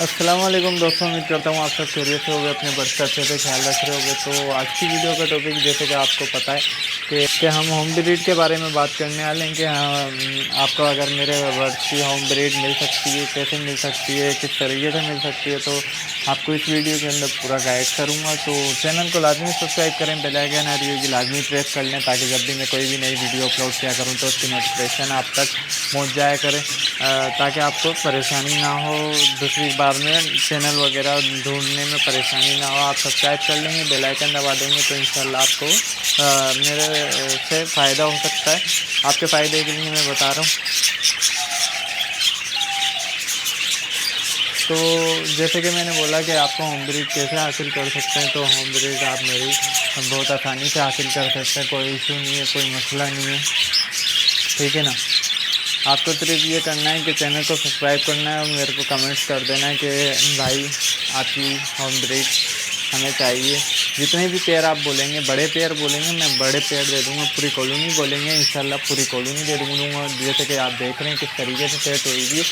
अस्सलाम वालेकुम दोस्तों, उम्मीद करता हूँ आप सब खैरियत से होगे, अपने बर्ड्स का अच्छे से ख्याल रख रहे होगे। तो आज की वीडियो का टॉपिक जैसे कि आपको पता है कि हम होम ब्रीड के बारे में बात करने वाले हैं कि हाँ, आपको अगर मेरे बर्ड्स की होम ब्रीड मिल सकती है, कैसे मिल सकती है, किस तरीके से मिल सकती है, तो आपको इस वीडियो के अंदर पूरा गाइड करूँगा। तो चैनल को लाजमी सब्सक्राइब करें, बेल आइकन और ये भी लाजमी प्रेस कर लें ताकि जब भी मैं कोई भी नई वीडियो अपलोड किया करूँ तो उसकी नोटिफिकेशन आप तक पहुँच जाया करे, ताकि आपको परेशानी ना हो, दूसरी बार में चैनल वगैरह ढूंढने में परेशानी ना हो। आप सब्सक्राइब कर लेंगे, बेल आइकन दबा देंगे तो इंशाल्लाह आपको मेरे से फ़ायदा हो सकता है। आपके फ़ायदे के लिए मैं बता रहा हूँ। तो जैसे कि मैंने बोला कि आपको होम ब्रीड कैसे हासिल कर सकते हैं, तो होम ब्रीड आप मेरी बहुत आसानी से हासिल कर सकते हैं। कोई इशू नहीं है, कोई मसला नहीं है, ठीक है ना। आपको सिर्फ ये करना है कि चैनल को सब्सक्राइब करना है और मेरे को कमेंट्स कर देना है कि भाई आपकी होम ब्रीड हमें चाहिए। जितने भी पेयर आप बोलेंगे, बड़े पेयर बोलेंगे मैं बड़े पेयर दे दूँगा, पूरी कॉलोनी बोलेंगे इंशाल्लाह पूरी कॉलोनी दे दूँगा। जैसे कि आप देख रहे हैं किस तरीके से सेट होगी,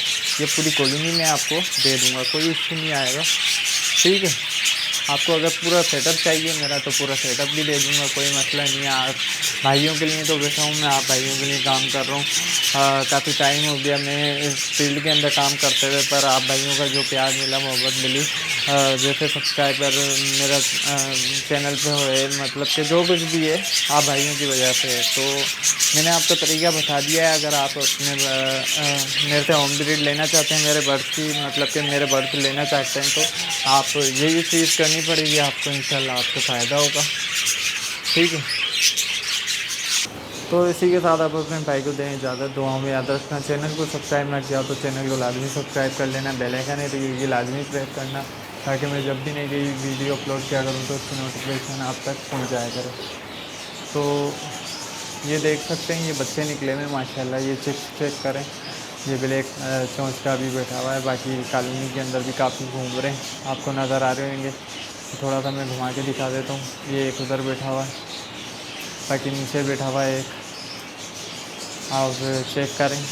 ये पूरी कॉलोनी में आपको दे दूँगा, कोई इशू नहीं आएगा, ठीक है। आपको अगर पूरा सेटअप चाहिए मेरा तो पूरा सेटअप भी दे दूँगा, कोई मसला नहीं है। आप भाइयों के लिए तो बैठा हूँ मैं, आप भाइयों के लिए काम कर रहा हूँ। काफ़ी टाइम हो गया मैं इस फील्ड के अंदर काम करते हुए, पर आप भाइयों का जो प्यार मिला, मोहब्बत मिली, जैसे सब्सक्राइबर मेरा चैनल पे होए, मतलब कि जो कुछ भी है आप भाइयों की वजह से है। तो मैंने आपको तरीका बता दिया है। अगर आप अपने मेरे से होम ब्रीड लेना चाहते हैं, मेरे बर्ड्स की मतलब कि मेरे बर्ड्स लेना चाहते हैं, तो आप यही चीज़ करनी पड़ेगी आपको, इंशाल्लाह आपको फ़ायदा होगा, ठीक है। तो इसी के साथ आप अपने भाई को दें इजाज़त, दुआओं में याद रखना। चैनल को सब्सक्राइब ना किया तो चैनल को लाजमी सब्सक्राइब कर लेना, बेल आइकन है तो ये लाजमी प्रेस करना ताकि मैं जब भी नई वीडियो अपलोड किया करूँ तो उसकी नोटिफिकेशन आप तक पहुँच जाया करे। तो ये देख सकते हैं, ये बच्चे निकले हुए माशाल्लाह। ये चेक करें, ये ब्लैक चोंच का भी बैठा हुआ है। बाकी कॉलोनी के अंदर भी काफ़ी घूम रहे हैं, आपको नज़र आ रहे होंगे। थोड़ा सा मैं घुमा के दिखा देता हूँ। ये एक उधर बैठा हुआ है, बाकी नीचे बैठा हुआ है एक। आप चेक करें,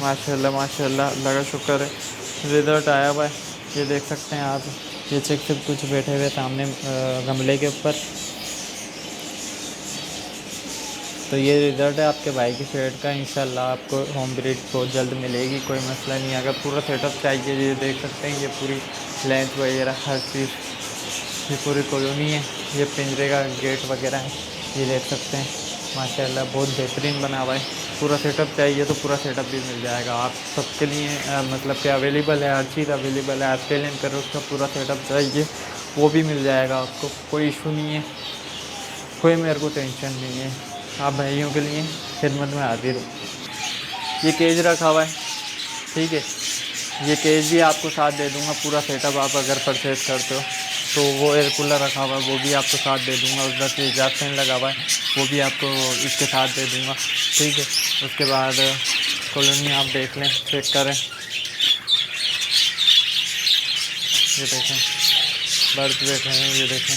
माशाल्लाह माशाल्लाह, अल्लाह का शुक्र है रिज़ल्ट आया हुआ है। ये देख सकते हैं आप, ये चेक से कुछ बैठे हुए सामने गमले के ऊपर। तो ये रिज़ल्ट है आपके भाई की शेड का। इंशाल्लाह आपको होम ब्रीड बहुत जल्द मिलेगी, कोई मसला नहीं। अगर पूरा सेटअप चाहिए, ये देख सकते हैं, ये पूरी लेंथ वगैरह हर चीज़, ये पूरी कॉलोनी है, ये पिंजरे का गेट वगैरह है, ये देख सकते हैं माशाल्लाह बहुत बेहतरीन बना हुआ है। पूरा सेटअप चाहिए तो पूरा सेटअप भी मिल जाएगा आप सबके लिए, मतलब कि अवेलेबल है, हर चीज़ अवेलेबल है। ऑस्ट्रेलियन पैरोट का पूरा सेटअप चाहिए वो भी मिल जाएगा आपको, कोई इशू नहीं है, कोई मेरे को टेंशन नहीं है। आप भाइयों के लिए खिदमत में हाजिर हूँ। ये केज रखा हुआ है, ठीक है, ये केज भी आपको साथ दे दूँगा। पूरा सेटअप आप अगर परचेज़ करते हो तो वो एयर कूलर रखा हुआ है वो भी आपको साथ दे दूँगा। उधर से एग्जॉस्ट फैन लगा हुआ है वो भी आपको इसके साथ दे दूँगा, ठीक है। उसके बाद कॉलोनी आप देख लें, चेक करें, ये देखें बर्ड्स बैठे हैं, ये देखें।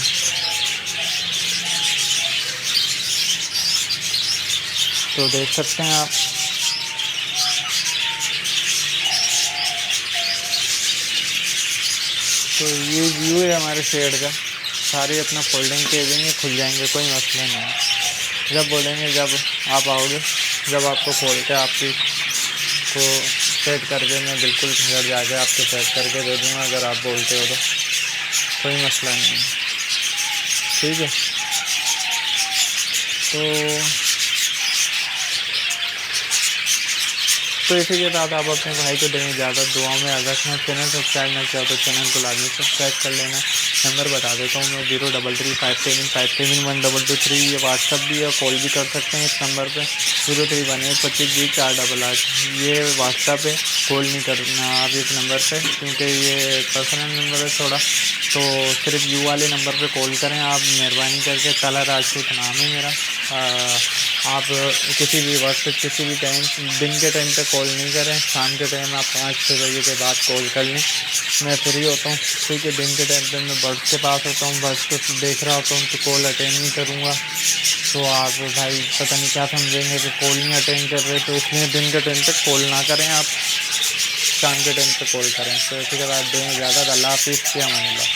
तो देख सकते हैं आप, तो ये व्यू है हमारे शेड का। सारे अपना फोल्डिंग के देंगे, खुल जाएंगे, कोई मसला नहीं है। जब बोलेंगे, जब आप आओगे, जब आपको खोल के आपकी को सेट करके मैं बिल्कुल घर जाके आपको सेट करके दे दूँगा, अगर आप बोलते हो तो कोई मसला नहीं है, ठीक है। तो इसी के साथ आप अपने भाई को दें इजाज़त, दुआ में याद रखना। चैनल सब्सक्राइब ना किया तो चैनल को लाजमी सब्सक्राइब कर लेना। नंबर बता देता हूँ मैं, 0335753123। ये व्हाट्सअप भी है, कॉल भी कर सकते हैं इस नंबर पे, 0318250488। ये व्हाट्सअप है, कॉल नहीं करना आप इस नंबर पे क्योंकि ये पर्सनल नंबर है थोड़ा। तो सिर्फ यू वाले नंबर पे कॉल करें आप, मेहरबानी करके। कलर राजपूत नाम है मेरा। आप किसी भी वक्त, किसी भी टाइम, दिन के टाइम पे कॉल नहीं करें, शाम के टाइम आप 5-6 बजे के बाद कॉल कर लें, मैं फ्री होता हूँ, ठीक है। दिन के टाइम पे मैं बर्ड्स के पास होता हूँ, बर्ड्स को देख रहा होता हूँ, तो कॉल अटेंड नहीं करूँगा। तो आप भाई पता नहीं क्या समझेंगे कि कॉल नहीं अटेंड कर रहे, तो इसलिए दिन के टाइम पे कॉल ना करें आप, शाम के टाइम पे कॉल करें। तो ठीक है, आप दें इजाज़त। अल्लाह हाफ़िज़, फ़ी अमान अल्लाह।